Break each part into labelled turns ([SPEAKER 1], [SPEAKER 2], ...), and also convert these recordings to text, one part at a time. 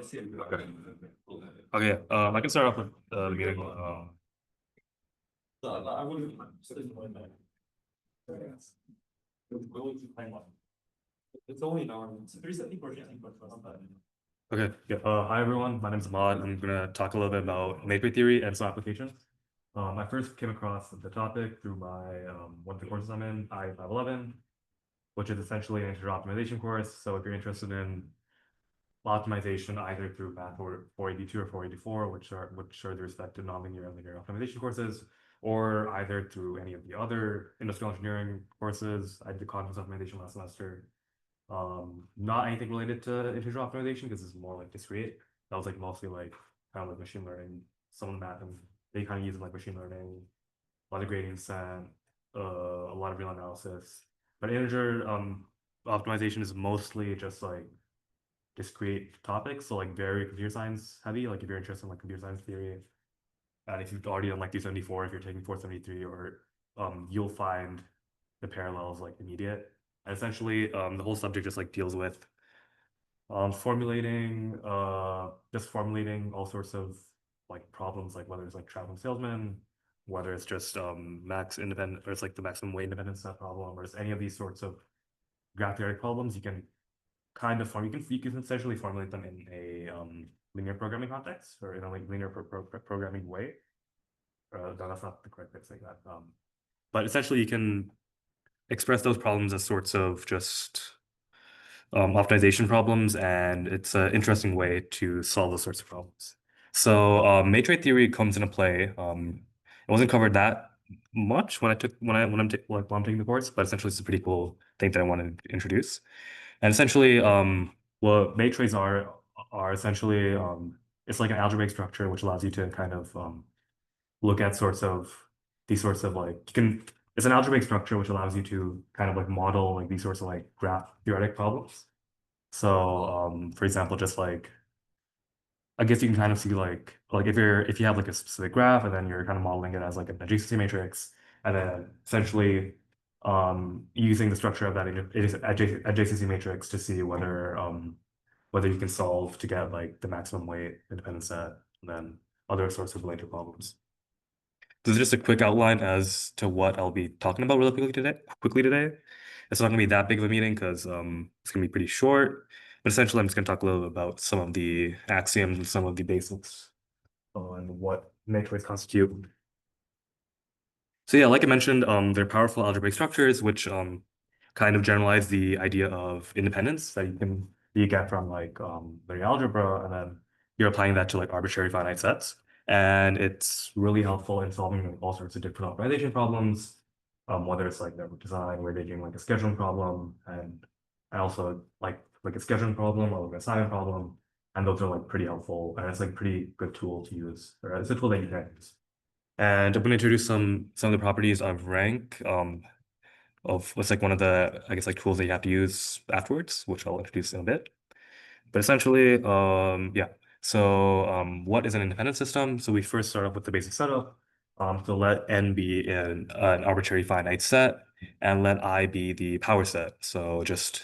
[SPEAKER 1] Okay. Okay. I can start off with the meeting. Okay. Yeah. Hi everyone. My name is Ahmad. I'm gonna talk a little bit about Matroid theory and some applications. I first came across the topic through my one of the courses I'm in, I-511, which is essentially an integer optimization course. So if you're interested in optimization either through Math or 482 or 484, which are the respective nonlinear and linear optimization courses, or either through any of the other industrial engineering courses. I did continuous optimization last semester. Not anything related to integer optimization because it's more like discrete. That was like mostly like kind of like machine learning, some of the math, and they kind of use like machine learning, a lot of gradient descent, a lot of real analysis. But integer optimization is mostly just like discrete topics, so like very computer science heavy. Like if you're interested in like computer science theory, and if you've already done like 274, if you're taking 473, or you'll find the parallels like immediate. And essentially, the whole subject just like deals with just formulating all sorts of like problems, like whether it's like traveling salesman, whether it's just max independent, or it's like the maximum weight independent set problem, or it's any of these sorts of graph theoretic problems. You can kind of you can essentially formulate them in a linear programming context, or in a like linear programming way. No, that's not the correct way of saying that. But essentially, you can express those problems as sorts of just optimization problems, and it's an interesting way to solve those sorts of problems. So matrix theory comes into play. It wasn't covered that much when I took when I'm taking the course, but essentially it's a pretty cool thing that I wanted to introduce. And essentially, what matrices are essentially it's like an algebraic structure which allows you to kind of look at sorts of these sorts of like you can it's an algebraic structure which allows you to kind of like model like these sorts of like graph theoretic problems. So for example, just like I guess you can kind of see like if you have like a specific graph and then you're kind of modeling it as like an adjacency matrix, and then essentially using the structure of that adjacency matrix to see whether you can solve to get like the maximum weight independent set, and then other sorts of related problems. This is just a quick outline as to what I'll be talking about really quickly today. It's not gonna be that big of a meeting because it's gonna be pretty short. But essentially, I'm just gonna talk a little about some of the axioms and some of the basics on what matrices constitute. So yeah, like I mentioned, they're powerful algebraic structures which kind of generalize the idea of independence that you get from like linear algebra, and then you're applying that to like arbitrary finite sets. And it's really helpful in solving like, all sorts of different optimization problems, whether it's like network design, where they're doing like a scheduling problem, and also like a scheduling problem or like an assignment problem. And those are like pretty helpful, and it's like pretty good tool to use, or it's a tool that you can use. And I'm going to introduce some of the properties of rank, of what's like one of the, I guess, like tools that you have to use afterwards, which I'll introduce in a bit. But essentially, yeah. So what is an independent system? So we first start off with the basic setup. So let n be an arbitrary finite set, and let I be the power set. So just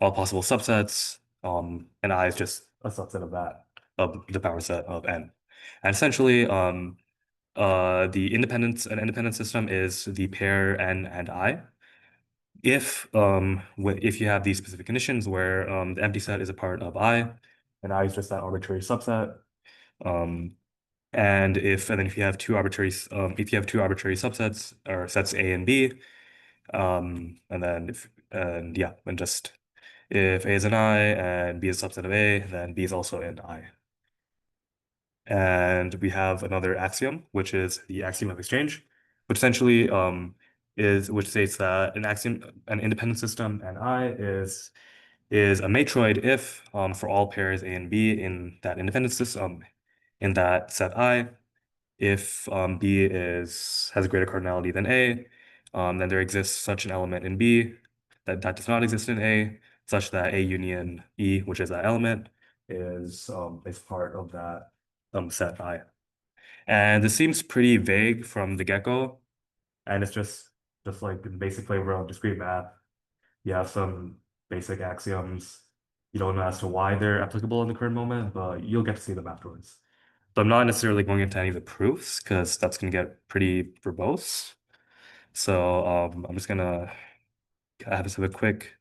[SPEAKER 1] all possible subsets, and I is just a subset of that, of the power set of n. And essentially, an independent system is the pair n and I. If you have these specific conditions where the empty set is a part of I, and I is just that arbitrary subset. Um, and then if you have two arbitrary subsets or sets A and B, and then and just if A is an I and B is a subset of A, then B is also an I. And we have another axiom, which is the axiom of exchange, which essentially which states that an independent system and I is a matroid if for all pairs A and B in that independent system in that set I, if B has a greater cardinality than A, then there exists such an element in B that does not exist in A, such that A union E, which is that element, is part of that set I. And this seems pretty vague from the get-go, and it's just like the basic flavor of discrete math. You have some basic axioms, you don't know as to why they're applicable in the current moment, but you'll get to see them afterwards. So I'm not necessarily going into any of the proofs because that's going to get pretty verbose. So I'm just gonna have this have a quick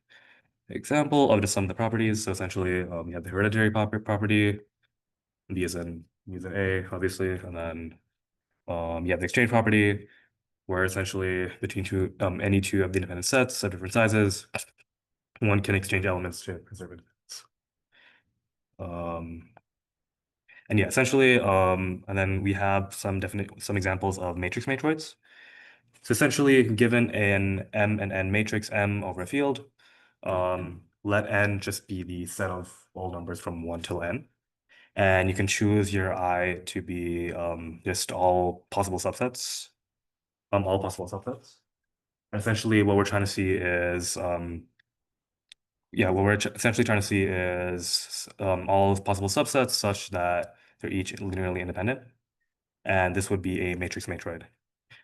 [SPEAKER 1] example of just some of the properties. So essentially, you have the hereditary property, B is in A, obviously, and then you have the exchange property, where essentially between any two of the independent sets of different sizes, one can exchange elements to preserve it. Um, and yeah, essentially, and then we have some examples of matrix matroids. So essentially, given an M and N matrix M over a field, let N just be the set of all numbers from 1 till N. And you can choose your I to be just all possible subsets. All possible subsets. And essentially, what we're trying to see is what we're essentially trying to see is all possible subsets such that they're each linearly independent. And this would be a matrix matroid.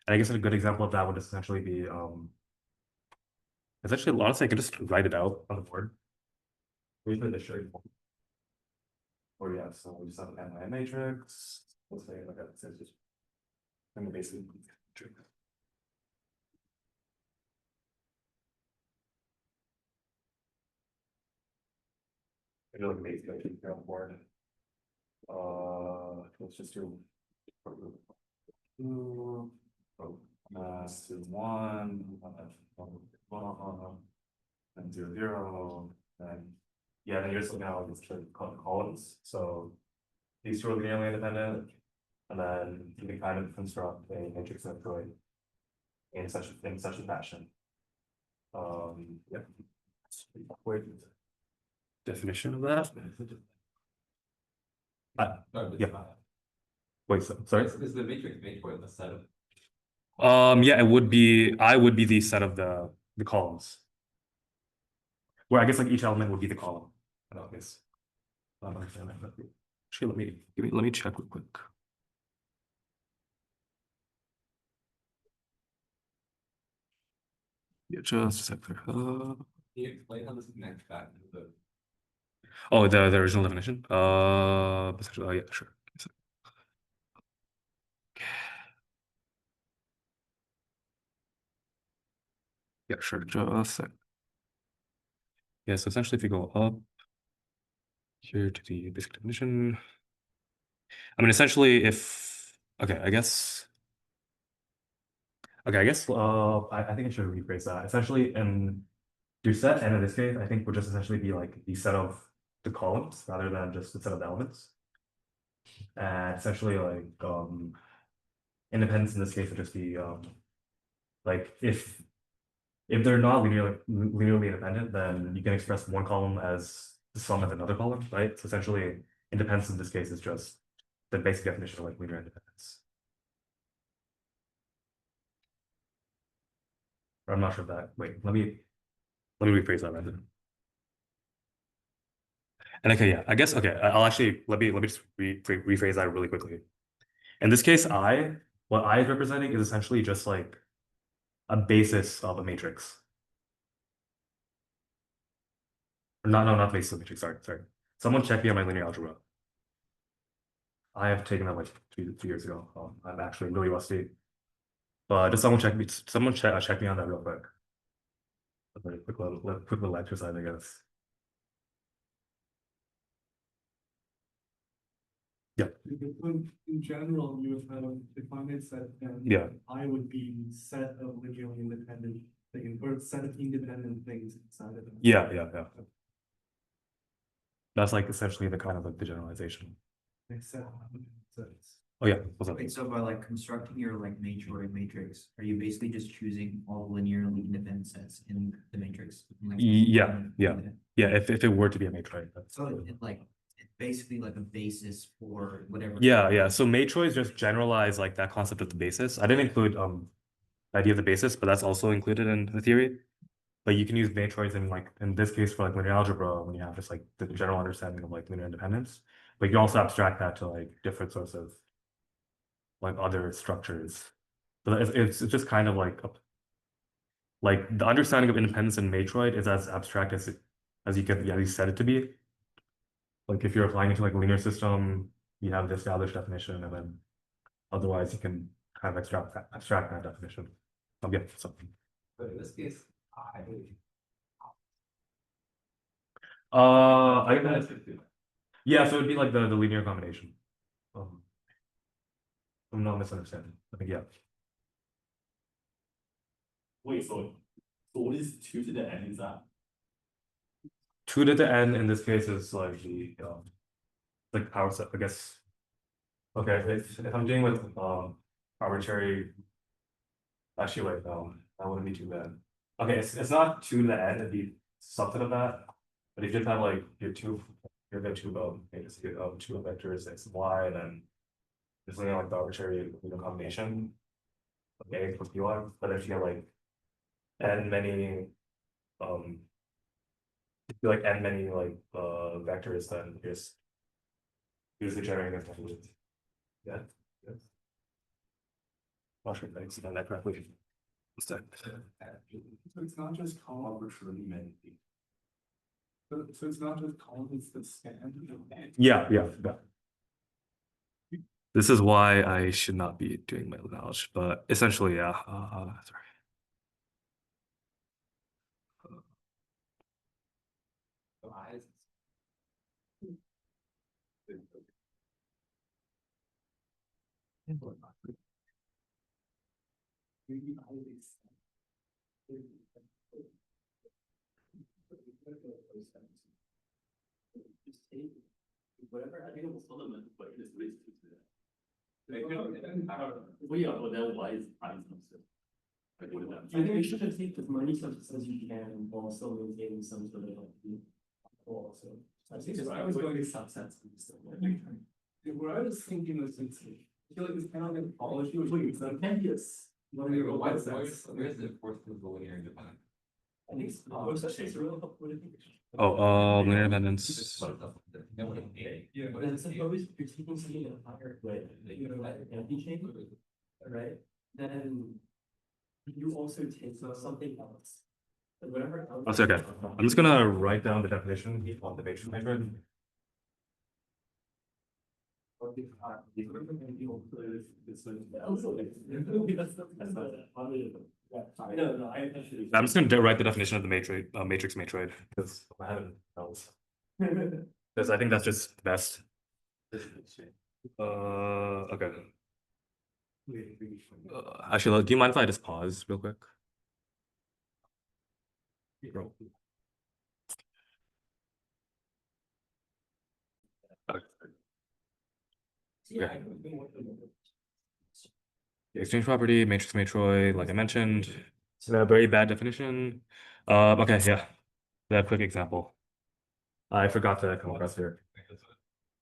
[SPEAKER 1] And I guess a good example of that would essentially be essentially, honestly, I could just write it out on the board. We put the shirt. Or yeah, so we just have an MI matrix. Let's say like that. Just I'm basically matrix. I feel like maybe I can go on board. Let's just do two, mass to one, and 0, 0, and yeah, then you're just looking at all these columns. So these two are linearly independent, and then you can kind of construct a matrix matroid in such a fashion. Yeah. Quick definition of that. Yeah. Wait, sorry.
[SPEAKER 2] Is the matrix matroid the set of?
[SPEAKER 1] Yeah, it would be. I would be the set of the columns. Where I guess like each element would be the column. In that case. Actually, let me check real quick. Yeah, just a sec there.
[SPEAKER 2] Can you explain how this connects back to the?
[SPEAKER 1] Oh, the original definition. Essentially, oh yeah, sure. Yeah, sure. Just a sec. Yeah, so essentially, if you go up here to the basic definition, I mean, essentially, if okay, I guess. Okay, I guess I think I should rephrase that. Essentially, do set n in this case, I think would just essentially be like the set of the columns rather than just the set of the elements. And essentially like independence in this case would just be like if they're not linearly independent, then you can express one column as the sum of another column, right? So essentially independence in this case is just the basic definition of like linear independence. Or I'm not sure of that. Wait, let me rephrase that rather. And okay, yeah, I guess okay. I'll actually let me just rephrase that really quickly. In this case, what I is representing is essentially just like a basis of a matrix. Or not, no, not the basis of a matrix. Sorry. Someone check me on my linear algebra. I have taken that like 2 years ago. I'm actually really rusty. But just someone check me. Check me on that real quick. A very quick little exercise, I guess. Yeah.
[SPEAKER 3] In general, you would have a definite set, and
[SPEAKER 1] Yeah.
[SPEAKER 3] I would be set of linearly independent things, or set of independent things inside of them.
[SPEAKER 1] Yeah. That's like essentially the kind of like the generalization.
[SPEAKER 3] Except,
[SPEAKER 1] Oh yeah, what's up?
[SPEAKER 4] Wait, so by like constructing your like Matroid matrix, are you basically just choosing all linearly independent sets in the matrix? Like,
[SPEAKER 1] Yeah. If it were to be a matrix.
[SPEAKER 4] So it's basically like a basis for whatever.
[SPEAKER 1] Yeah. So matroids just generalize like that concept of the basis. I didn't include the idea of the basis, but that's also included in the theory. But you can use matroids in this case for like linear algebra when you have just like the general understanding of like linear independence. But you can also abstract that to like different sorts of like other structures. But it's just kind of like the understanding of independence in matroid is as abstract as you could at least set it to be. Like if you're applying it to like a linear system, you have the established definition, and then otherwise you can kind of abstract that definition. Yeah, something.
[SPEAKER 2] But in this case, I.
[SPEAKER 1] I yeah, so it'd be like the linear combination. I'm not misunderstanding. I think yeah.
[SPEAKER 5] Wait, so what is 2 to the n is that?
[SPEAKER 1] 2 to the n in this case is like the like power set, I guess. Okay, if I'm dealing with arbitrary, actually wait, that wouldn't be too bad. Okay, it's not 2 to the n, it'd be something of that. But if you just have like your two two vectors x and y, and then there's something like the arbitrary combination of a plus by. But if you have like n many if you like n many like vectors, then just use the generating method. Yeah. Yes. Not sure if I explained that correctly.
[SPEAKER 5] So it's not just column arbitrary many. So it's not just column, it's the span.
[SPEAKER 1] Yeah. This is why I should not be doing my knowledge, but essentially, yeah. Sorry.
[SPEAKER 5] Whatever, I think it was element, but it's raised to that. Well, yeah, but then why is price not so?
[SPEAKER 3] I think we should just take as many subsets as you can while still maintaining some sort of also. I think I was going to subsets. What I was thinking was I feel like it's kind of like polish. Wait, so Pendius.
[SPEAKER 2] Where's the enforcement of the linear independent?
[SPEAKER 3] I think it's real helpful.
[SPEAKER 1] Linear independence.
[SPEAKER 3] Yeah, but then suppose you're taking something in a higher way, that you know, like an anti-chain, right? Then you also take something else. Like whatever else.
[SPEAKER 1] That's okay. I'm just gonna write down the definition of the matrix method. I'm just gonna write the definition of the matrix Matroid because I haven't else. Because I think that's just best. Okay. Actually, do you mind if I just pause real quick? Bro. Okay. The exchange property, matrix Matroid, like I mentioned, it's a very bad definition. Okay, yeah. That quick example. I forgot to come across here.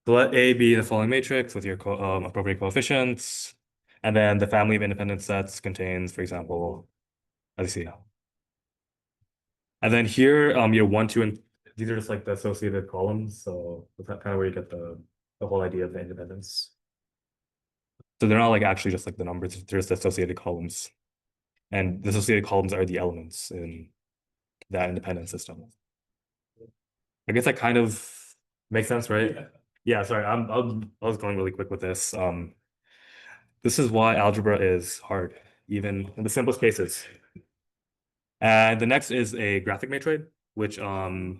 [SPEAKER 1] So let A be the following matrix with your appropriate coefficients, and then the family of independent sets contains, for example, let's see. And then here, your 1, 2, and these are just like the associated columns. So that's kind of where you get the whole idea of the independence. So they're not like actually just like the numbers, they're just associated columns. And the associated columns are the elements in that independent system. I guess that kind of makes sense, right? Yeah, sorry, I was going really quick with this. This is why algebra is hard, even in the simplest cases. And the next is a graphic matroid, which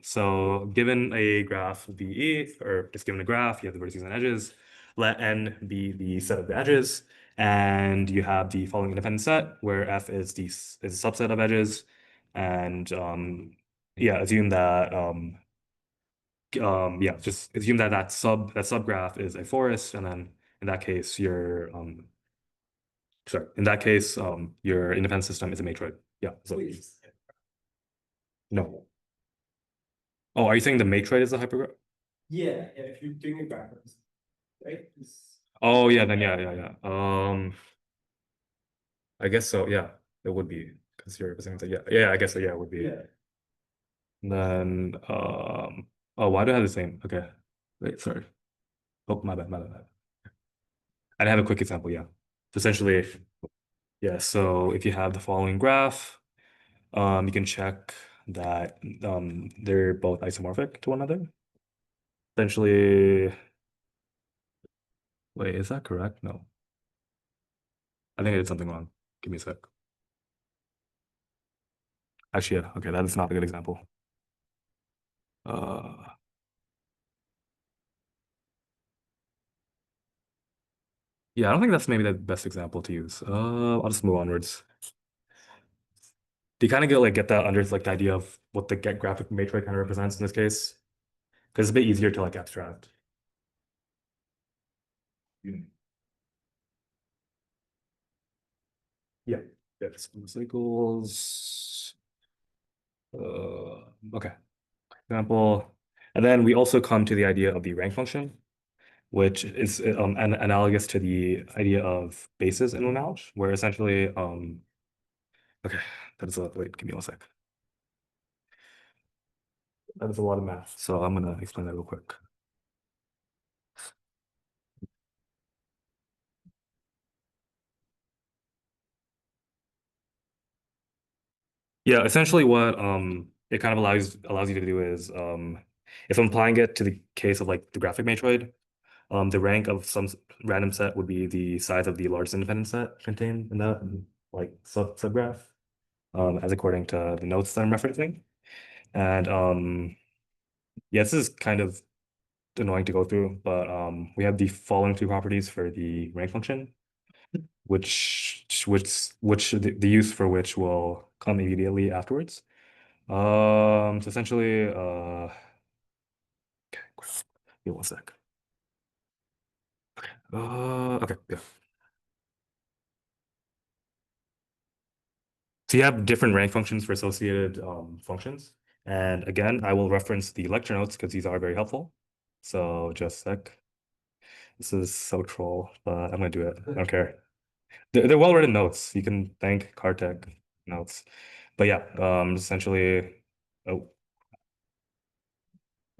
[SPEAKER 1] so given a graph VE, or just given a graph, you have the vertices and edges, let n be the set of the edges, and you have the following independent set where f is a subset of edges, and yeah, assume that yeah, just assume that that subgraph is a forest, and then in that case your sorry, in that case your independent system is a matroid. Yeah, so no. Oh, are you saying the matroid is the hypergraph?
[SPEAKER 3] Yeah, if you're doing it backwards, right?
[SPEAKER 1] Oh yeah, then yeah. I guess so, yeah, it would be because you're saying that, yeah, I guess so, yeah, it would be.
[SPEAKER 3] Yeah.
[SPEAKER 1] And then oh, why do I have the same? Okay, wait, sorry. Oh, my bad. I have a quick example, yeah. So essentially, yeah, so if you have the following graph, you can check that they're both isomorphic to one another. essentially, wait, is that correct? No. I think I did something wrong. Give me a sec. Actually, yeah, okay, that is not a good example. Uh, yeah, I don't think that's maybe the best example to use. I'll just move onwards. Do you kind of get that under like the idea of what the get graphic matrix kind of represents in this case? Because it's a bit easier to like abstract. Yeah. Yes. Cycles. Okay. Example. And then we also come to the idea of the rank function, which is analogous to the idea of bases in knowledge, where essentially okay, that is a wait, give me 1 sec. That is a lot of math, so I'm gonna explain that real quick. Yeah, essentially what it kind of allows you to do is if I'm applying it to the case of like the graphic Matroid, the rank of some random set would be the size of the largest independent set contained in that like subgraph, as according to the notes that I'm referencing. And yeah, this is kind of annoying to go through, but we have the following two properties for the rank function, which the use for which will come immediately afterwards. So essentially, okay, give me 1 sec. Okay, yeah. So you have different rank functions for associated functions. And again, I will reference the lecture notes because these are very helpful. So just a sec. This is so troll, but I'm gonna do it. I don't care. They're well-written notes. You can thank Cartech notes. But yeah, essentially, oh,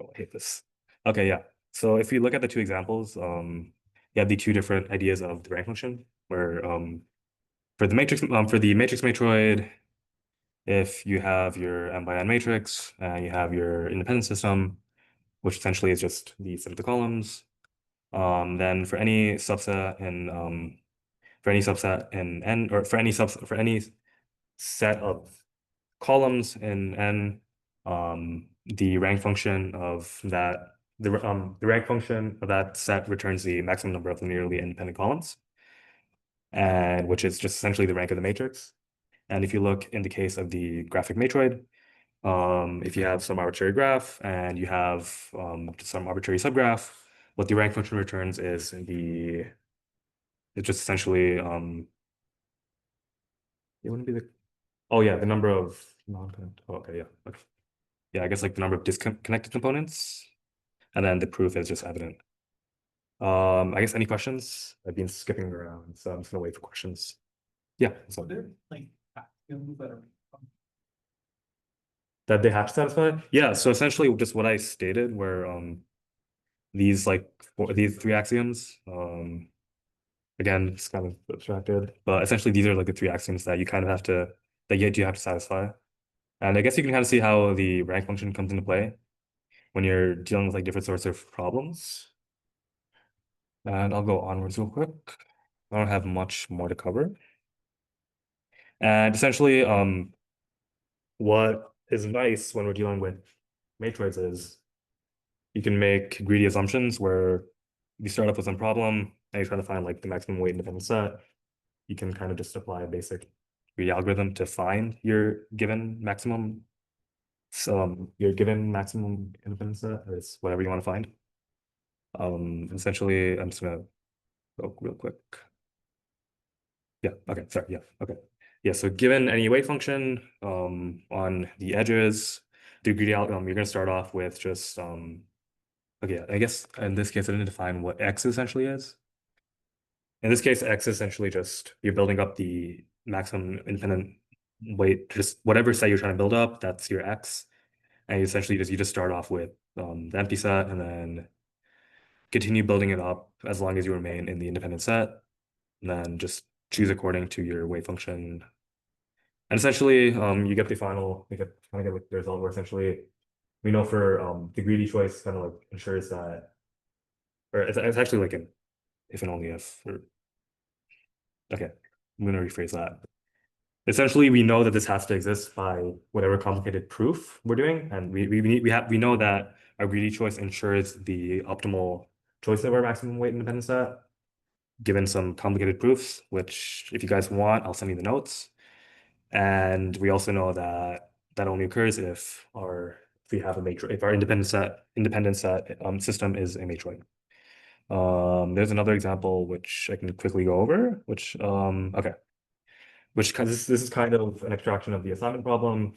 [SPEAKER 1] oh, I hate this. Okay, yeah. So if you look at the two examples, you have the two different ideas of the rank function, where for the matrix matroid, if you have your m by n matrix and you have your independent system, which essentially is just the set of the columns, then for any subset in n or for any set of columns in n, the rank function of the rank function of that set returns the maximum number of linearly independent columns, and which is just essentially the rank of the matrix. And if you look in the case of the graphic matroid, if you have some arbitrary graph and you have some arbitrary subgraph, what the rank function returns is it's just essentially it wouldn't be the oh yeah, the number of non-connected. Oh, okay, yeah. Okay. Yeah, I guess like the number of disconnected components, and then the proof is just evident. I guess any questions? I've been skipping around, so I'm just gonna wait for questions. Yeah, so
[SPEAKER 3] They're like axioms that are.
[SPEAKER 1] that they have to satisfy. Yeah, so essentially just what I stated were these three axioms. Again, it's kind of abstracted, but essentially these are like the three axioms that you kind of have to that you have to satisfy. And I guess you can kind of see how the rank function comes into play when you're dealing with like different sorts of problems. And I'll go onwards real quick. I don't have much more to cover. And essentially, what is nice when we're dealing with matroids is you can make greedy assumptions where you start up with some problem and you try to find like the maximum weight independent set. You can kind of just apply a basic greedy algorithm to find your given maximum independent set, or it's whatever you want to find. Essentially, I'm just gonna go real quick. Yeah, okay, sorry, yeah, okay. Yeah, so given any weight function on the edges, you're gonna start off with just okay, I guess in this case I didn't define what X essentially is. In this case, X is essentially just you're building up the maximum independent weight, just whatever set you're trying to build up, that's your X. And you just start off with the empty set and then continue building it up as long as you remain in the independent set, and then just choose according to your weight function. And essentially, you get the result where essentially we know for the greedy choice kind of like ensures that, or it's actually like an if and only if. Okay, I'm gonna rephrase that. Essentially, we know that this has to exist by whatever complicated proof we're doing, and we know that our greedy choice ensures the optimal choice of our maximum weight independent set, given some complicated proofs, which if you guys want, I'll send you the notes. And we also know that that only occurs if we have a matrix, if our independent set system is a matroid. There's another example which I can quickly go over, which okay, this is kind of an extraction of the assignment problem.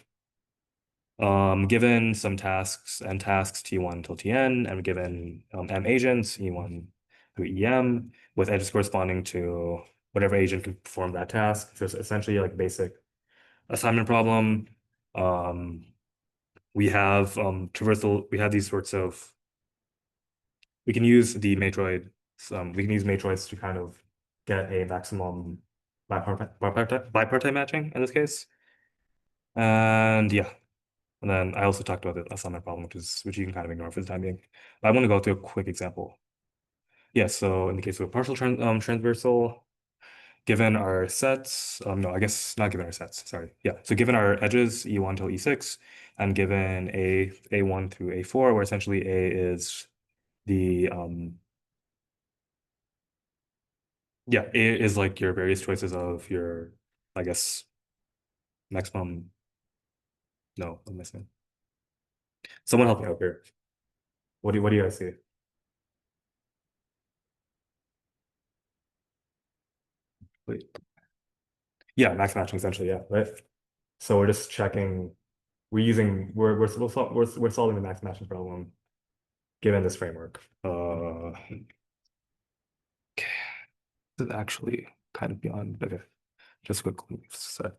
[SPEAKER 1] Given some tasks and tasks T1 till Tn, and given M agents, E1 through EM, with edges corresponding to whatever agent can perform that task. So it's essentially like basic assignment problem. We have traversal, we have these sorts of, we can use the Matroid, we can use Matroids to kind of get a maximum bipartite matching in this case. And yeah. And then I also talked about the assignment problem, which you can kind of ignore for the time being. I want to go through a quick example. Yeah, so in the case of a partial transversal, given our sets, no, I guess not given our sets, sorry. Yeah, so given our edges, E1 till E6, and given A1 through A4, where essentially A is the, yeah, A is like your various choices of your, I guess, maximum, no, I'm missing. Someone help me out here. What do you guys see? Wait. Yeah, max matching essentially, yeah, right? So we're just checking, we're solving the max matching problem given this framework. Okay. This is actually kind of beyond, okay. Just quickly sec.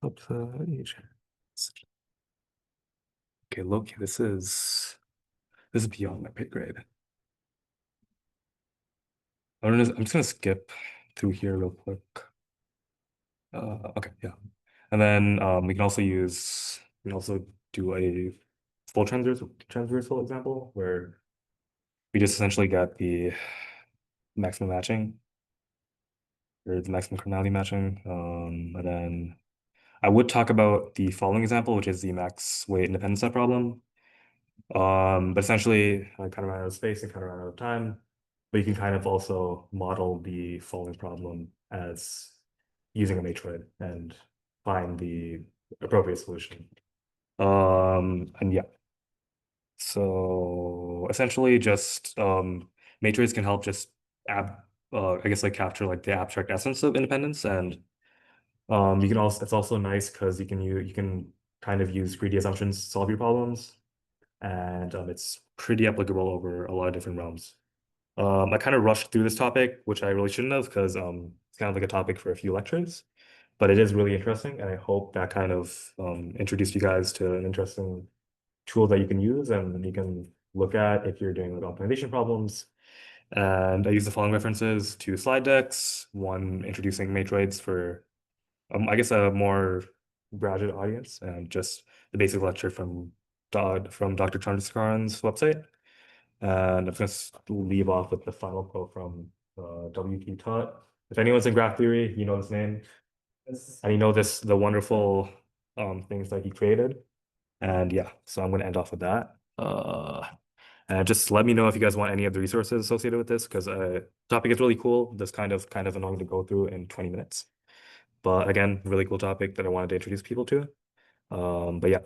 [SPEAKER 1] Up the age. Okay, Loki, this is beyond my pay grade. I'm just gonna skip through here real quick. Okay, yeah. And then we can also do a full transversal example where we just essentially get the maximum matching or the maximum cardinality matching. And then I would talk about the following example, which is the max weight independent set problem. But essentially I kind of ran out of space and kind of ran out of time. But you can kind of also model the following problem as using a matroid and find the appropriate solution. And yeah. So essentially just matrix can help just I guess like capture like the abstract essence of independence, and you can also, it's also nice because you can kind of use greedy assumptions to solve your problems, and it's pretty applicable over a lot of different realms. I kind of rushed through this topic, which I really shouldn't have, because it's kind of like a topic for a few lectures, but it is really interesting, and I hope that kind of introduced you guys to an interesting tool that you can use and you can look at if you're doing like optimization problems. And I use the following references: two slide decks, one introducing matroids for, I guess, a more graduate audience, and just the basic lecture from Dr. Chandrasekaran's website. And I'm just leave off with the final quote from W.T. Tutt. If anyone's in graph theory, you know this name, and you know the wonderful things that he created. And yeah, so I'm going to end off with that. And just let me know if you guys want any of the resources associated with this, because topic is really cool. This kind of annoying to go through in 20 minutes. But again, really cool topic that I wanted to introduce people to. But yeah.